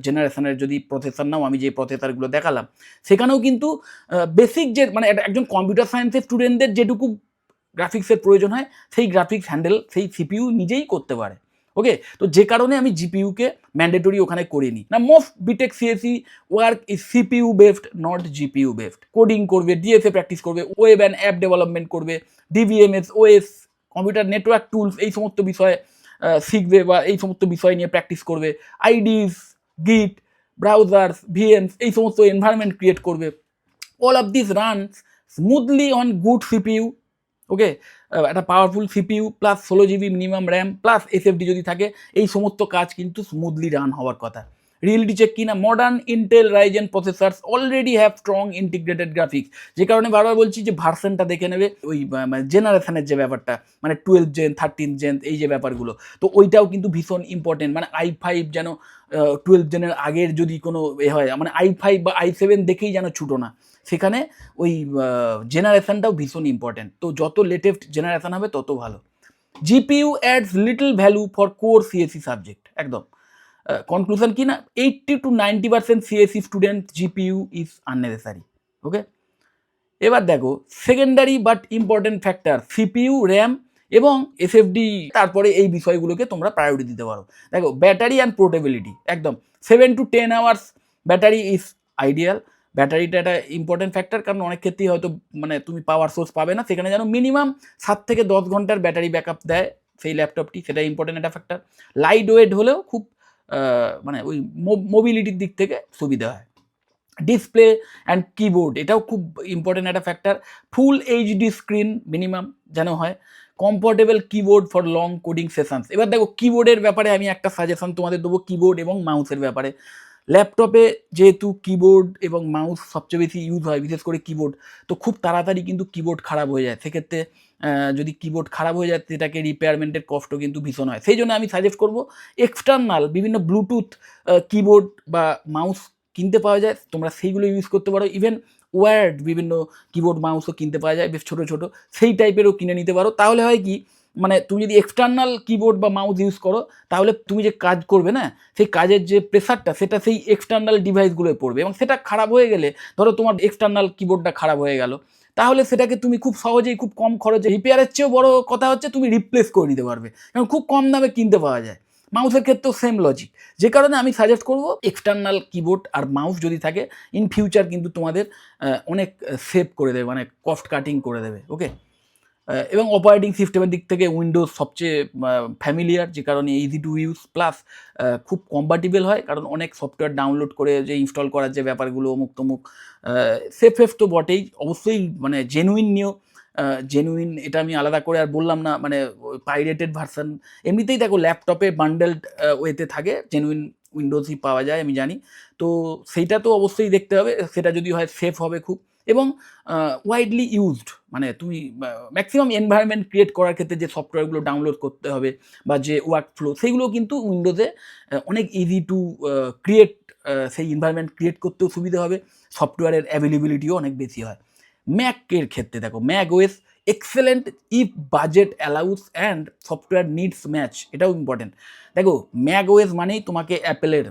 জেনারেশনের যদি প্রসেসর নাও, আমি যে প্রসেসরগুলো দেখালাম সেখানেও কিন্তু বেসিক যে মানে একজন কম্পিউটার সায়েন্সের স্টুডেন্টদের যেটুকু গ্রাফিক্সের প্রয়োজন হয় সেই গ্রাফিক্স হ্যান্ডেল সেই সিপিইউ নিজেই করতে পারে। ওকে, তো যে কারণে আমি জিপিইউকে ম্যান্ডেটরি ওখানে করিনি। না, most BTech CSE work is CPU based, not GPU based. Coding করবে, ডিএসএ প্র্যাকটিস করবে, ওয়েব অ্যান্ড অ্যাপ ডেভেলপমেন্ট করবে, DBMS, OS, computer network tools, এই সমস্ত বিষয়ে শিখবে বা এই সমস্ত বিষয় নিয়ে প্র্যাকটিস করবে। আইডিস, গিট, ব্রাউজার্স, ভিএমস, এই সমস্ত এনভায়রনমেন্ট ক্রিয়েট করবে। All of this runs smoothly on good CPU. Okay, একটা powerful CPU plus 16 GB minimum RAM plus SSD যদি থাকে, এই সমস্ত কাজ কিন্তু স্মুথলি রান হওয়ার কথা। রিয়েলিটি চেক কিনা, modern Intel Ryzen processors already have strong integrated graphics. যে কারণে বারবার বলছি যে ভার্সনটা দেখে নেবে, ওই জেনারেশনের যে ব্যাপারটা, মানে 12 জেন 13 জেন এই যে ব্যাপারগুলো, তো ওইটাও কিন্তু ভীষণ ইম্পর্টেন্ট। মানে i5 যেন 12 জেনের আগের যদি কোনো এ হয়, মানে i5 বা i7 দেখেই যেন ছুটো না, সেখানে ওই জেনারেশনটাও ভীষণ ইম্পর্টেন্ট। তো যত লেটেস্ট জেনারেশন হবে তত ভালো। GPU adds little value for core CSE subject. একদম কনক্লুশন কি না, 80 to 90% CSE student GPU is unnecessary. Okay, এবার দেখো secondary but important factor CPU, RAM এবং এসএসডি, তারপরে এই বিষয়গুলোকে তোমরা প্রায়োরিটি দিতে পারো। দেখো ব্যাটারি অ্যান্ড পোর্টেবিলিটি, একদম 7 to 10 hours battery is ideal. ব্যাটারিটা একটা ইম্পর্টেন্ট ফ্যাক্টর, কারণ অনেক ক্ষেত্রেই হয়তো মানে তুমি পাওয়ার সোর্স পাবে না, সেখানে যেন মিনিমাম 7 থেকে 10 ঘন্টার ব্যাটারি ব্যাকআপ দেয় সেই ল্যাপটপটি, সেটা ইম্পর্টেন্ট একটা ফ্যাক্টর। লাইট ওয়েট হলেও খুব মানে ওই মোবিলিটির দিক থেকে সুবিধা হয়। ডিসপ্লে অ্যান্ড কিবোর্ড, এটাও খুব ইম্পর্টেন্ট একটা factor. Full HD screen minimum যেন হয়। Comfortable keyboard for long coding sessions. এবার দেখো কিবোর্ডের ব্যাপারে আমি একটা সাজেশন তোমাদের দেবো, কিবোর্ড এবং মাউসের ব্যাপারে। ল্যাপটপে যেহেতু কিবোর্ড এবং মাউস সবচেয়ে বেশি ইউজ হয়, বিশেষ করে কিবোর্ড, তো খুব তাড়াতাড়ি কিন্তু কিবোর্ড খারাপ হয়ে যায়। সেক্ষেত্রে যদি কিবোর্ড খারাপ হয়ে যায় সেটাকে রিপেয়ারমেন্টের কষ্ট কিন্তু ভীষণ হয়। সেই জন্য আমি সাজেস্ট করবো এক্সটার্নাল বিভিন্ন ব্লুটুথ কিবোর্ড বা মাউস কিনতে পাওয়া যায়, তোমরা সেইগুলো ইউজ করতে পারো। ইভেন ওয়ার্ড বিভিন্ন কিবোর্ড মাউসও কিনতে পাওয়া যায় বেশ ছোটো ছোটো, সেই টাইপেরও কিনে নিতে পারো। তাহলে হয় কি, মানে তুমি যদি এক্সটার্নাল কিবোর্ড বা মাউস ইউজ করো তাহলে তুমি যে কাজ করবে না, সেই কাজের যে প্রেসারটা সেটা সেই এক্সটার্নাল ডিভাইসগুলোয় পড়বে, এবং সেটা খারাপ হয়ে গেলে, ধরো তোমার এক্সটার্নাল কিবোর্ডটা খারাপ হয়ে গেল, তাহলে সেটাকে তুমি খুব সহজেই খুব কম খরচে, রিপেয়ারের চেয়েও বড় কথা হচ্ছে তুমি রিপ্লেস করে নিতে পারবে, কারণ খুব কম দামে কিনতে পাওয়া যায়। মাউসের ক্ষেত্রেও সেম লজিক, যে কারণে আমি সাজেস্ট করবো এক্সটার্নাল কিবোর্ড আর মাউস যদি থাকে, ইন ফিউচার কিন্তু তোমাদের অনেক সেভ করে দেবে, মানে কস্ট কাটিং করে দেবে। ওকে, এবং অপারেটিং সিস্টেমের দিক থেকে উইন্ডোজ সবচেয়ে ফ্যামিলিয়ার, যে কারণে ইজি টু ইউজ, প্লাস খুব কম্পাটিবল হয়, কারণ অনেক সফটওয়্যার ডাউনলোড করে যে ইনস্টল করার যে ব্যাপারগুলো অমুক তমুক, সেফ তো বটেই, অবশ্যই মানে জেনুইন নিও। জেনুইন এটা আমি আলাদা করে আর বললাম না, মানে পাইরেটেড ভার্সান এমনিতেই দেখো ল্যাপটপে বান্ডেলড ওয়েতে থাকে, জেনুইন উইন্ডোজই পাওয়া যায় আমি জানি, তো সেইটা তো অবশ্যই দেখতে হবে, সেটা যদি হয় সেফ হবে খুব, এবং ওয়াইডলি ইউজড, মানে তুমি ম্যাক্সিমাম এনভায়রনমেন্ট ক্রিয়েট করার ক্ষেত্রে যে সফটওয়্যারগুলো ডাউনলোড করতে হবে বা যে ওয়ার্ক ফ্লো, সেইগুলো কিন্তু উইন্ডোজে অনেক ইজি টু ক্রিয়েট, সেই এনভায়রনমেন্ট ক্রিয়েট করতেও সুবিধা হবে, সফটওয়্যারের অ্যাভেলেবিলিটিও অনেক বেশি হয়। ম্যাকের ক্ষেত্রে দেখো, Mac OS excellent if budget allows and software needs match, এটাও ইম্পর্টেন্ট। দেখো ম্যাক ওএস মানেই তোমাকে অ্যাপেলের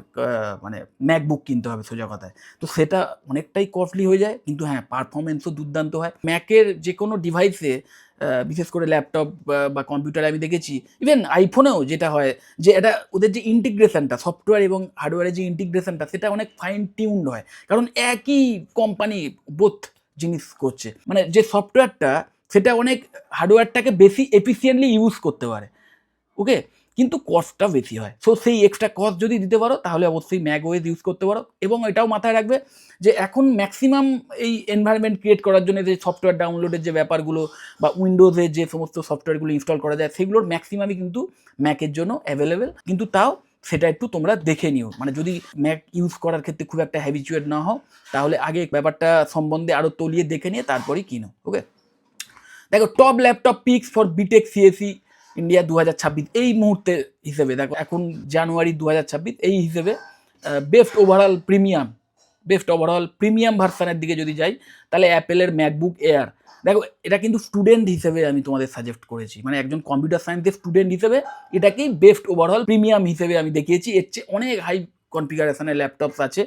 মানে ম্যাকবুক কিনতে হবে সোজা কথায়, তো সেটা অনেকটাই কস্টলি হয়ে যায়, কিন্তু হ্যাঁ পারফরমেন্সও দুর্দান্ত হয়। ম্যাকের যে কোনো ডিভাইসে, বিশেষ করে ল্যাপটপ বা কম্পিউটারে আমি দেখেছি, ইভেন আইফোনেও যেটা হয়, যে এটা ওদের যে ইন্টিগ্রেশনটা, সফটওয়্যার এবং হার্ডওয়্যারের যে ইন্টিগ্রেশনটা, সেটা অনেক ফাইন টিউনড হয়, কারণ একই কোম্পানি বোথ জিনিস করছে, মানে যে সফটওয়্যারটা সেটা অনেক হার্ডওয়্যারটাকে বেশি এফিসিয়েন্টলি ইউজ করতে পারে। ওকে, কিন্তু কস্টটা বেশি হয়, সো সেই এক্সট্রা কস্ট যদি দিতে পারো তাহলে অবশ্যই ম্যাক ওএস ইউজ করতে পারো। এবং এটাও মাথায় রাখবে যে এখন ম্যাক্সিমাম এই এনভায়রনমেন্ট ক্রিয়েট করার জন্য যে সফটওয়্যার ডাউনলোডের যে ব্যাপারগুলো বা উইন্ডোজে যে সমস্ত সফটওয়্যারগুলো ইনস্টল করা যায়, সেগুলোর ম্যাক্সিমামই কিন্তু ম্যাকের জন্য অ্যাভেলেবেল, কিন্তু তাও সেটা একটু তোমরা দেখে নিও, মানে যদি ম্যাক ইউজ করার ক্ষেত্রে খুব একটা হ্যাবিচুয়েট না হও, তাহলে আগে ব্যাপারটা সম্বন্ধে আরও তলিয়ে দেখে নিয়ে তারপরেই কিনো। ওকে, দেখো top laptop picks for BTech CSE India 2026 এই মুহূর্তে হিসেবে, দেখো এখন জানুয়ারি 2026, এই হিসেবে বেস্ট ওভারঅল প্রিমিয়াম ভার্সানের দিকে যদি যাই, তাহলে অ্যাপেলের ম্যাকবুক এয়ার। দেখো এটা কিন্তু স্টুডেন্ট হিসেবে আমি তোমাদের সাজেস্ট করেছি, মানে একজন কম্পিউটার সায়েন্সের স্টুডেন্ট হিসেবে এটাকেই বেস্ট ওভারঅল প্রিমিয়াম হিসেবে আমি দেখিয়েছি, এর চেয়ে অনেক হাই কনফিগারেশনের ল্যাপটপস আছে।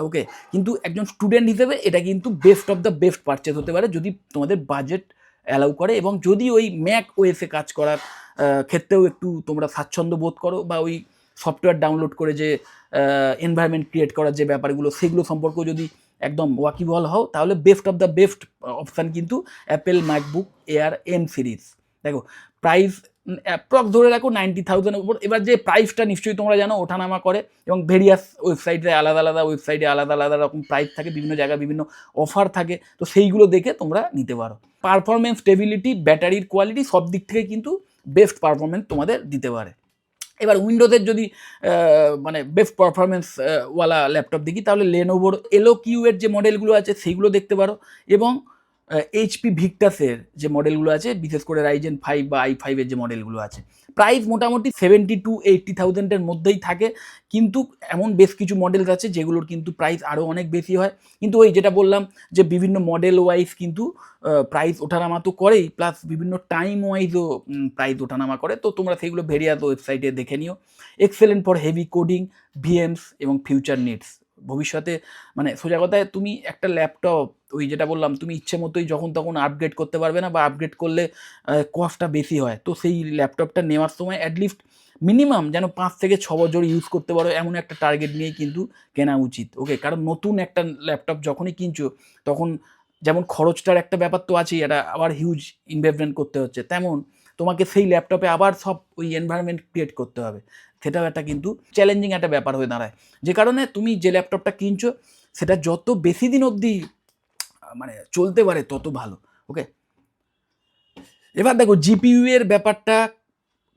ওকে, কিন্তু একজন স্টুডেন্ট হিসেবে এটা কিন্তু best of the best purchase হতে পারে, যদি তোমাদের বাজেট অ্যালাউ করে, এবং যদি ওই ম্যাক ওএসে কাজ করার ক্ষেত্রেও একটু তোমরা স্বাচ্ছন্দ্য বোধ করো, বা ওই সফটওয়্যার ডাউনলোড করে যে এনভায়রনমেন্ট ক্রিয়েট করার যে ব্যাপারগুলো, সেগুলো সম্পর্কেও যদি একদম ওয়াকিবল হও, তাহলে best of the best option কিন্তু Apple MacBook Air N series. দেখো প্রাইস অ্যাপ্রক্স ধরে রাখো 90,000 উপর। এবার যে প্রাইসটা নিশ্চয়ই তোমরা জানো ওঠানামা করে, এবং ভেরিয়াস ওয়েবসাইটে আলাদা আলাদা রকম প্রাইস থাকে, বিভিন্ন জায়গায় বিভিন্ন অফার থাকে, তো সেইগুলো দেখে তোমরা নিতে পারো। পারফরমেন্স, স্টেবিলিটি, ব্যাটারির কোয়ালিটি, সব দিক থেকে কিন্তু বেস্ট পারফরমেন্স তোমাদের দিতে পারে। এবার উইন্ডোজের যদি মানে বেস্ট পারফরমেন্স ওয়ালা ল্যাপটপ দেখি, তাহলে লেনোভোর এলওকিউ এর যে মডেলগুলো আছে সেইগুলো দেখতে পারো, এবং এইচপি ভিক্টাসের যে মডেলগুলো আছে, বিশেষ করে রাইজেন 5 বা i5 এর যে মডেলগুলো আছে, প্রাইস মোটামুটি 70 to 80,000 এর মধ্যেই থাকে, কিন্তু এমন বেশ কিছু মডেলস আছে যেগুলোর কিন্তু প্রাইস আরও অনেক বেশি হয়, কিন্তু ওই যেটা বললাম যে বিভিন্ন মডেল ওয়াইজ কিন্তু প্রাইস ওঠানামা তো করেই, প্লাস বিভিন্ন টাইম ওয়াইজও প্রাইস ওঠানামা করে, তো তোমরা সেইগুলো ভেরিয়াস ওয়েবসাইটে দেখে নিও। এক্সেলেন্ট ফর হেভি কোডিং, ভিএমস এবং ফিউচার নিডস। ভবিষ্যতে মানে সোজা কথায় তুমি একটা ল্যাপটপ, ওই যেটা বললাম, তুমি ইচ্ছে মতোই যখন তখন আপগ্রেড করতে পারবে না, বা আপগ্রেড করলে কস্টটা বেশি হয়, তো সেই ল্যাপটপটা নেওয়ার সময় অ্যাটলিস্ট মিনিমাম যেন 5 থেকে 6 বছর ইউজ করতে পারো, এমন একটা টার্গেট নিয়েই কিন্তু কেনা উচিত। ওকে, কারণ নতুন একটা ল্যাপটপ যখনই কিনছো, তখন যেমন খরচটার একটা ব্যাপার তো আছেই, এটা আবার হিউজ ইনভেস্টমেন্ট করতে হচ্ছে, তেমন তোমাকে সেই ল্যাপটপে আবার সব ওই এনভায়রনমেন্ট ক্রিয়েট করতে হবে, সেটাও একটা কিন্তু চ্যালেঞ্জিং একটা ব্যাপার হয়ে দাঁড়ায়, যে কারণে তুমি যে ল্যাপটপটা কিনছো সেটা যত বেশি দিন অবধি মানে চলতে পারে তত ভালো। ওকে, এবার দেখো জিপিইউ এর ব্যাপারটা,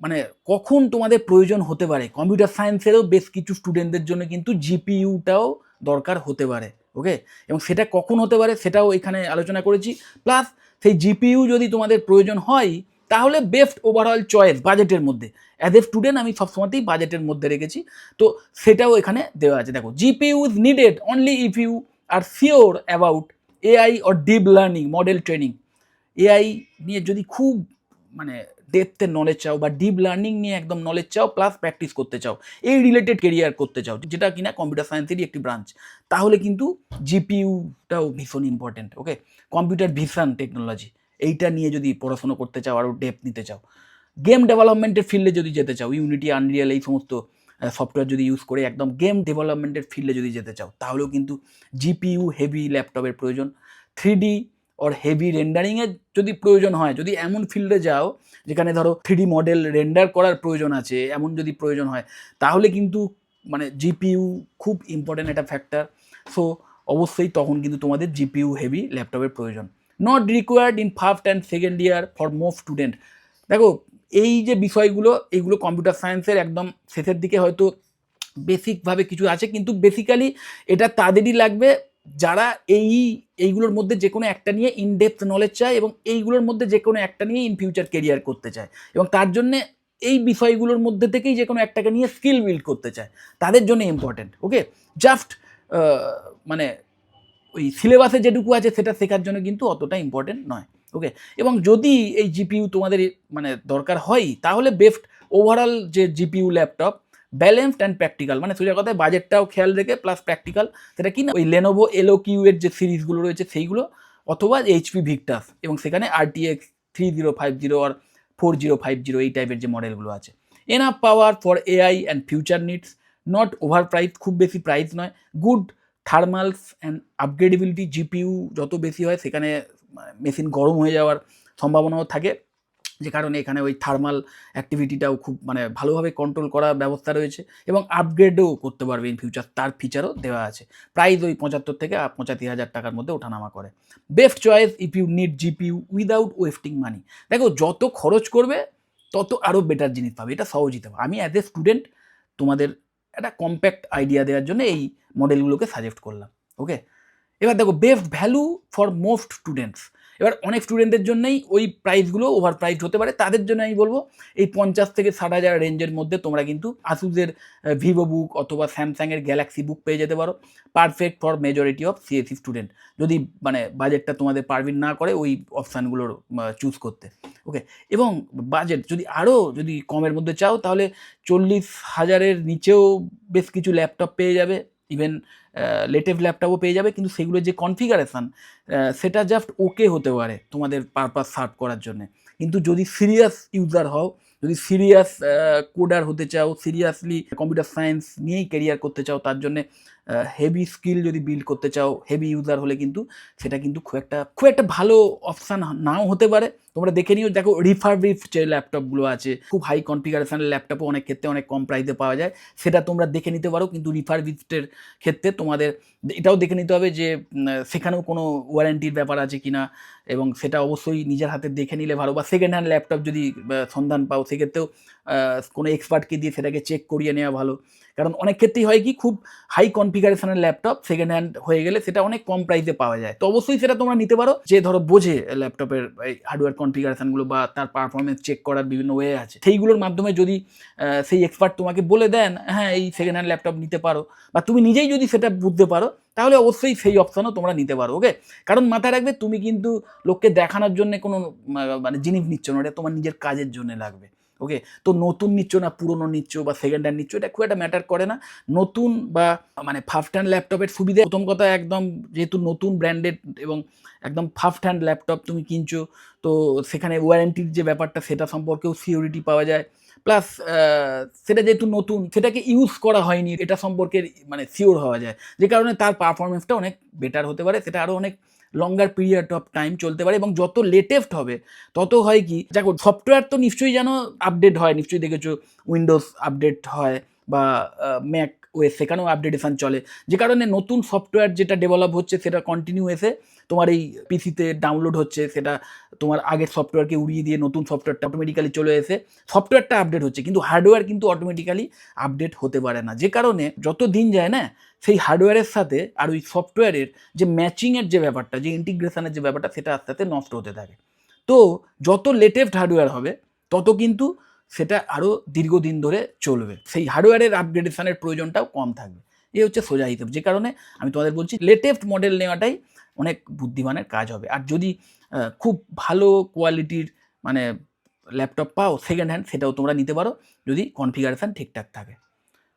মানে কখন তোমাদের প্রয়োজন হতে পারে, কম্পিউটার সায়েন্সেরও বেশ কিছু স্টুডেন্টদের জন্য কিন্তু জিপিইউটাও দরকার হতে পারে। ওকে, এবং সেটা কখন হতে পারে সেটাও এখানে আলোচনা করেছি, প্লাস সেই জিপিইউ যদি তোমাদের প্রয়োজন হয়, তাহলে বেস্ট ওভারঅল চয়েস বাজেটের মধ্যে, অ্যাজ এ স্টুডেন্ট আমি সবসময়তেই বাজেটের মধ্যে রেখেছি, তো সেটাও এখানে দেওয়া আছে। দেখো GPU is needed only if you are sure about AI or deep learning model training. AI নিয়ে যদি খুব মানে ডেপথের নলেজ চাও বা ডিপ লার্নিং নিয়ে একদম নলেজ চাও প্লাস প্র্যাকটিস করতে চাও, এই রিলেটেড কেরিয়ার করতে চাও, যেটা কিনা কম্পিউটার সায়েন্সেরই একটি ব্রাঞ্চ, তাহলে কিন্তু জিপিইউটাও ভীষণ ইম্পর্টেন্ট। ওকে, কম্পিউটার ভিশন টেকনোলজি এইটা নিয়ে যদি পড়াশোনা করতে চাও, আরও ডেপথ নিতে চাও, গেম ডেভেলপমেন্টের ফিল্ডে যদি যেতে চাও, ইউনিটি, আনরিয়েল এই সমস্ত সফটওয়্যার যদি ইউজ করে একদম গেম ডেভেলপমেন্টের ফিল্ডে যদি যেতে চাও, তাহলেও কিন্তু জিপিইউ হেভি ল্যাপটপের প্রয়োজন। 3D ওর হেভি রেন্ডারিংয়ের যদি প্রয়োজন হয়, যদি এমন ফিল্ডে যাও যেখানে ধরো 3D মডেল রেন্ডার করার প্রয়োজন আছে, এমন যদি প্রয়োজন হয়, তাহলে কিন্তু মানে জিপিইউ খুব ইম্পর্টেন্ট একটা ফ্যাক্টর। সো অবশ্যই তখন কিন্তু তোমাদের জিপিইউ হেভি ল্যাপটপের প্রয়োজন। Not required in first and second year for most student. দেখো এই যে বিষয়গুলো, এইগুলো কম্পিউটার সায়েন্সের একদম শেষের দিকে হয়তো বেসিকভাবে কিছু আছে, কিন্তু বেসিক্যালি এটা তাদেরই লাগবে যারা এইগুলোর মধ্যে যে কোনো একটা নিয়ে ইনডেপথ নলেজ চায় এবং এইগুলোর মধ্যে যে কোনো একটা নিয়ে ইন ফিউচার কেরিয়ার করতে চায় এবং তার জন্যে এই বিষয়গুলোর মধ্যে থেকেই যে কোনো একটাকে নিয়ে স্কিল বিল্ড করতে চায়, তাদের জন্য ইম্পর্টেন্ট। ওকে, জাস্ট মানে ওই সিলেবাসে যেটুকু আছে সেটা শেখার জন্য কিন্তু অতটা ইম্পর্টেন্ট নয়। ওকে, এবং যদি এই জিপিইউ তোমাদের মানে দরকার হয়, তাহলে বেস্ট ওভারঅল যে GPU laptop balanced and practical, মানে সোজা কথায় বাজেটটাও খেয়াল রেখে প্লাস প্র্যাকটিক্যাল, সেটা কি না ওই লেনোভো এলওকিউ এর যে সিরিজগুলো রয়েছে সেইগুলো, অথবা এইচপি ভিক্টাস, এবং সেখানে আরটিএক্স 3050 আর 4050 এই টাইপের যে মডেলগুলো আছে। Enough power for AI and future needs, not over price, খুব বেশি প্রাইস নয়, গুড থার্মালস অ্যান্ড আপগ্রেডেবিলিটি, জিপিইউ যত বেশি হয় সেখানে মেশিন গরম হয়ে যাওয়ার সম্ভাবনাও থাকে, যে কারণে এখানে ওই থার্মাল অ্যাক্টিভিটিটাও খুব মানে ভালোভাবে কন্ট্রোল করার ব্যবস্থা রয়েছে এবং আপগ্রেডও করতে পারবে ইন ফিউচার, তার ফিচারও দেওয়া আছে। প্রাইস ওই 75 থেকে 85,000 টাকার মধ্যে ওঠানামা করে। Best choice if you need GPU without wasting money. দেখো যত খরচ করবে তত আরও বেটার জিনিস পাবে, এটা সহজই পাবে। আমি অ্যাজ এ স্টুডেন্ট তোমাদের একটা কম্প্যাক্ট আইডিয়া দেওয়ার জন্য এই মডেলগুলোকে সাজেস্ট করলাম। ওকে, এবার দেখো best value for most students. এবার অনেক স্টুডেন্টদের জন্যই ওই প্রাইসগুলো ওভার প্রাইস হতে পারে, তাদের জন্য আমি বলবো এই 50 থেকে 60,000 রেঞ্জের মধ্যে তোমরা কিন্তু আসুসের ভিভো বুক অথবা স্যামসাংয়ের গ্যালাক্সি বুক পেয়ে যেতে পারো, perfect for majority of CSC student, যদি মানে বাজেটটা তোমাদের পারমিট না করে ওই অপশানগুলোর চুজ করতে। ওকে, এবং বাজেট যদি কমের মধ্যে চাও, তাহলে 40,000-এর নিচেও বেশ কিছু ল্যাপটপ পেয়ে যাবে, ইভেন লেটেস্ট ল্যাপটপও পেয়ে যাবে, কিন্তু সেগুলোর যে কনফিগারেশান সেটা জাস্ট ওকে হতে পারে তোমাদের পারপাস সার্ভ করার জন্য। কিন্তু যদি সিরিয়াস ইউজার হও, যদি সিরিয়াস কোডার হতে চাও, সিরিয়াসলি কম্পিউটার সায়েন্স নিয়েই ক্যারিয়ার করতে চাও, তার জন্যে হেভি স্কিল যদি বিল্ড করতে চাও, হেভি ইউজার হলে কিন্তু সেটা কিন্তু খুব একটা ভালো অপশান নাও হতে পারে। তোমরা দেখে নিও, দেখো রিফারবিশ যে ল্যাপটপগুলো আছে, খুব হাই কনফিগারেশনের ল্যাপটপও অনেক ক্ষেত্রে অনেক কম প্রাইসে পাওয়া যায়, সেটা তোমরা দেখে নিতে পারো। কিন্তু রিফারবিশডের ক্ষেত্রে তোমাদের এটাও দেখে নিতে হবে যে সেখানেও কোনো ওয়ারেন্টির ব্যাপার আছে কিনা, এবং সেটা অবশ্যই নিজের হাতে দেখে নিলে ভালো। বা সেকেন্ড হ্যান্ড ল্যাপটপ যদি সন্ধান পাও, সেক্ষেত্রেও কোনো এক্সপার্টকে দিয়ে সেটাকে চেক করিয়ে নেওয়া ভালো, কারণ অনেক ক্ষেত্রেই হয় কি খুব হাই কনফিগারেশনের ল্যাপটপ সেকেন্ড হ্যান্ড হয়ে গেলে সেটা অনেক কম প্রাইসে পাওয়া যায়। তো অবশ্যই সেটা তোমরা নিতে পারো যে ধরো বোঝে ল্যাপটপের এই হার্ডওয়্যার কনফিগারেশনগুলো বা তার পারফরমেন্স চেক করার বিভিন্ন ওয়ে আছে, সেইগুলোর মাধ্যমে যদি সেই এক্সপার্ট তোমাকে বলে দেন হ্যাঁ এই সেকেন্ড হ্যান্ড ল্যাপটপ নিতে পারো, বা তুমি নিজেই যদি সেটা বুঝতে পারো, তাহলে অবশ্যই সেই অপশানও তোমরা নিতে পারো। ওকে, কারণ মাথায় রাখবে তুমি কিন্তু লোককে দেখানোর জন্য কোনো মানে জিনিস নিচ্ছ না, এটা তোমার নিজের কাজের জন্য লাগবে। ওকে, তো নতুন নিচ্ছ না পুরনো নিচ্ছ বা সেকেন্ড হ্যান্ড নিচ্ছ, এটা খুব একটা ম্যাটার করে না। নতুন বা মানে ফার্স্ট হ্যান্ড ল্যাপটপের সুবিধা, প্রথম কথা একদম যেহেতু নতুন ব্র্যান্ডেড এবং একদম ফার্স্ট হ্যান্ড ল্যাপটপ তুমি কিনছো, তো সেখানে ওয়ারেন্টির যে ব্যাপারটা সেটা সম্পর্কেও সিওরিটি পাওয়া যায়, প্লাস সেটা যেহেতু নতুন, সেটাকে ইউজ করা হয়নি এটা সম্পর্কে মানে শিওর হওয়া যায়, যে কারণে তার পারফরমেন্সটা অনেক বেটার হতে পারে, সেটা আরও অনেক লঙ্গার পিরিয়ড অফ টাইম চলতে পারে। এবং যত লেটেস্ট হবে তত হয় কি, দেখো সফটওয়্যার তো নিশ্চয়ই যেন আপডেট হয়, নিশ্চয়ই দেখেছো উইন্ডোজ আপডেট হয় বা ম্যাক ওয়েস সেখানেও আপডেটেশন চলে, যে কারণে নতুন সফটওয়্যার যেটা ডেভেলপ হচ্ছে সেটা কন্টিনিউ এসে তোমার এই পিসিতে ডাউনলোড হচ্ছে, সেটা তোমার আগের সফটওয়্যারকে উড়িয়ে দিয়ে নতুন সফটওয়্যারটা অটোমেটিক্যালি চলে এসে সফটওয়্যারটা আপডেট হচ্ছে, কিন্তু হার্ডওয়্যার কিন্তু অটোমেটিক্যালি আপডেট হতে পারে না, যে কারণে যত দিন যায় না সেই হার্ডওয়্যারের সাথে আর ওই সফটওয়্যারের যে ম্যাচিংয়ের যে ব্যাপারটা, যে ইন্টিগ্রেশনের যে ব্যাপারটা, সেটা আস্তে আস্তে নষ্ট হতে থাকে। তো যত লেটেস্ট হার্ডওয়্যার হবে তত কিন্তু সেটা আরও দীর্ঘদিন ধরে চলবে, সেই হার্ডওয়্যারের আপগ্রেডেশনের প্রয়োজনটাও কম থাকবে। এই হচ্ছে সোজা হিসেব, যে কারণে আমি তোমাদের বলছি লেটেস্ট মডেল নেওয়াটাই অনেক বুদ্ধিমানের কাজ হবে। আর যদি খুব ভালো কোয়ালিটির মানে ল্যাপটপ পাও সেকেন্ড হ্যান্ড, সেটাও তোমরা নিতে পারো যদি কনফিগারেশান ঠিকঠাক থাকে।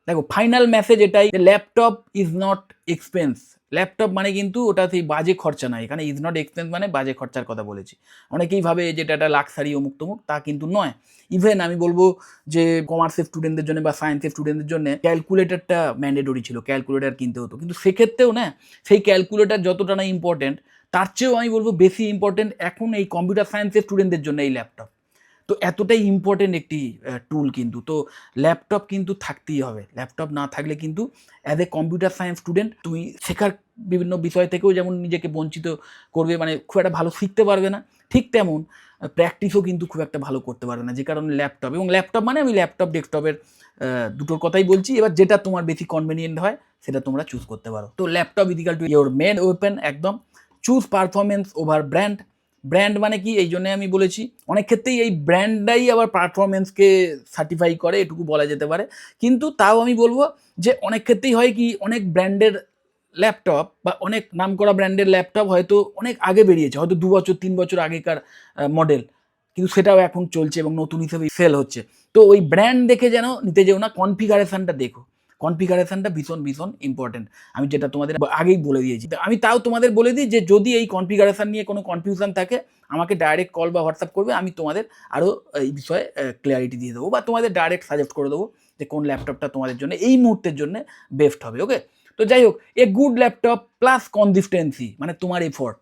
দেখো ফাইনাল মেসেজ এটাই, laptop is not expense. Laptop মানে কিন্তু ওটা সেই বাজে খরচা নয়, এখানে ইজ নট এক্সপেন্স মানে বাজে খরচার কথা বলেছি। অনেকেই ভাবে যেটা একটা লাক্সারি অমুক তমুক, তা কিন্তু নয়। ইভেন আমি বলবো যে কমার্সের স্টুডেন্টদের জন্য বা সায়েন্সের স্টুডেন্টদের জন্য ক্যালকুলেটারটা ম্যান্ডেটরি ছিল, ক্যালকুলেটার কিনতে হতো, কিন্তু সেক্ষেত্রেও না সেই ক্যালকুলেটার যতটা না ইম্পর্টেন্ট, তার চেয়েও আমি বলবো বেশি ইম্পর্টেন্ট এখন এই কম্পিউটার সায়েন্সের স্টুডেন্টদের জন্য এই ল্যাপটপ। তো এতটাই ইম্পর্টেন্ট একটি টুল কিন্তু। তো ল্যাপটপ কিন্তু থাকতেই হবে, ল্যাপটপ না থাকলে কিন্তু as a computer science student তুমি শেখার বিভিন্ন বিষয় থেকেও যেমন নিজেকে বঞ্চিত করবে, মানে খুব একটা ভালো শিখতে পারবে না, ঠিক তেমন প্র্যাকটিসও কিন্তু খুব একটা ভালো করতে পারবে না, যে কারণে ল্যাপটপ, এবং ল্যাপটপ মানে আমি ল্যাপটপ ডেস্কটপের দুটোর কথাই বলছি। এবার যেটা তোমার বেশি কনভেনিয়েন্ট হয় সেটা তোমরা চুজ করতে পারো। তো laptop is equal to your main weapon, একদম। Choose performance over brand. Brand মানে কি, এই জন্য আমি বলেছি অনেক ক্ষেত্রেই এই ব্র্যান্ডটাই আবার পারফরমেন্সকে সার্টিফাই করে, এটুকু বলা যেতে পারে। কিন্তু তাও আমি বলবো যে অনেক ক্ষেত্রেই হয় কি, অনেক ব্র্যান্ডের ল্যাপটপ বা অনেক নামকরা ব্র্যান্ডের ল্যাপটপ হয়তো অনেক আগে বেরিয়েছে, হয়তো 2 বছর 3 বছর আগেকার মডেল, কিন্তু সেটাও এখন চলছে এবং নতুন হিসেবে সেল হচ্ছে। তো ওই ব্র্যান্ড দেখে যেন নিতে যেও না, কনফিগারেশনটা দেখো, কনফিগারেশনটা ভীষণ ভীষণ ইম্পর্টেন্ট। আমি যেটা তোমাদের আগেই বলে দিয়েছি, আমি তাও তোমাদের বলে দিই যে যদি এই কনফিগারেশন নিয়ে কোনো কনফিউশন থাকে আমাকে ডাইরেক্ট কল বা হোয়াটসঅ্যাপ করবে, আমি তোমাদের আরও এই বিষয়ে ক্লিয়ারিটি দিয়ে দেবো, বা তোমাদের ডাইরেক্ট সাজেস্ট করে দেবো যে কোন ল্যাপটপটা তোমাদের জন্য এই মুহূর্তের জন্য বেস্ট হবে। ওকে, তো যাই হোক, a good laptop plus consistency মানে তোমার এফোর্ট।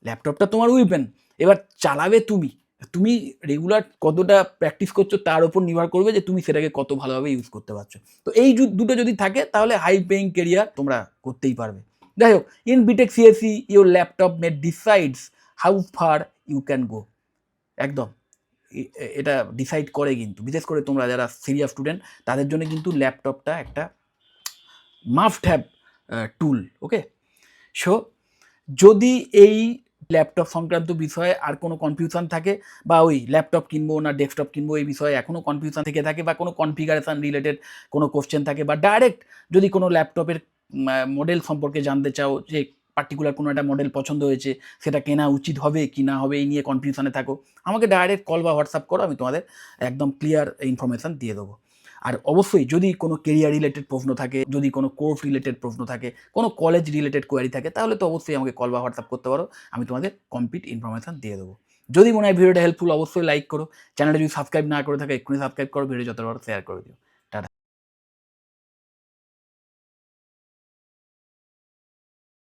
ল্যাপটপটা তোমার উইপেন, এবার চালাবে তুমি, তুমি রেগুলার কতটা প্র্যাকটিস করছো তার উপর নির্ভর করবে যে তুমি সেটাকে কত ভালোভাবে ইউজ করতে পারছো। তো এই দুটো যদি থাকে তাহলে হাই পেইং কেরিয়ার তোমরা করতেই পারবে। যাই হোক, in BTech CSE your laptop may decides how far you can go. একদম এটা ডিসাইড করে, কিন্তু বিশেষ করে তোমরা যারা সিরিয়াস স্টুডেন্ট তাদের জন্য কিন্তু ল্যাপটপটা একটা must have tool. Okay, so যদি এই ল্যাপটপ সংক্রান্ত বিষয়ে আর কোনো কনফিউশন থাকে, বা ওই ল্যাপটপ কিনবো না ডেস্কটপ কিনবো এই বিষয়ে এখনও কনফিউশন থেকে থাকে, বা কোনো কনফিগারেশন রিলেটেড কোনো কোশ্চেন থাকে, বা ডাইরেক্ট যদি কোনো ল্যাপটপের মডেল সম্পর্কে জানতে চাও, যে পার্টিকুলার কোনো একটা মডেল পছন্দ হয়েছে সেটা কেনা উচিত হবে কি না হবে এই নিয়ে কনফিউশনে থাকো, আমাকে ডাইরেক্ট কল বা হোয়াটসঅ্যাপ করো, আমি তোমাদের একদম ক্লিয়ার ইনফরমেশান দিয়ে দেবো। আর অবশ্যই যদি কোনো কেরিয়ার রিলেটেড প্রশ্ন থাকে, যদি কোনো কোর্স রিলেটেড প্রশ্ন থাকে, কোনো কলেজ রিলেটেড কোয়ারি থাকে, তাহলে তো অবশ্যই আমাকে কল বা হোয়াটসঅ্যাপ করতে পারো, আমি তোমাদের কমপ্লিট ইনফরমেশান দিয়ে দেবো। যদি মনে হয় ভিডিওটা হেল্পফুল অবশ্যই লাইক করো, চ্যানেলটা যদি সাবস্ক্রাইব না করে থাকে এক্ষুনি সাবস্ক্রাইব করো, ভিডিও যত বড় শেয়ার করে দিও।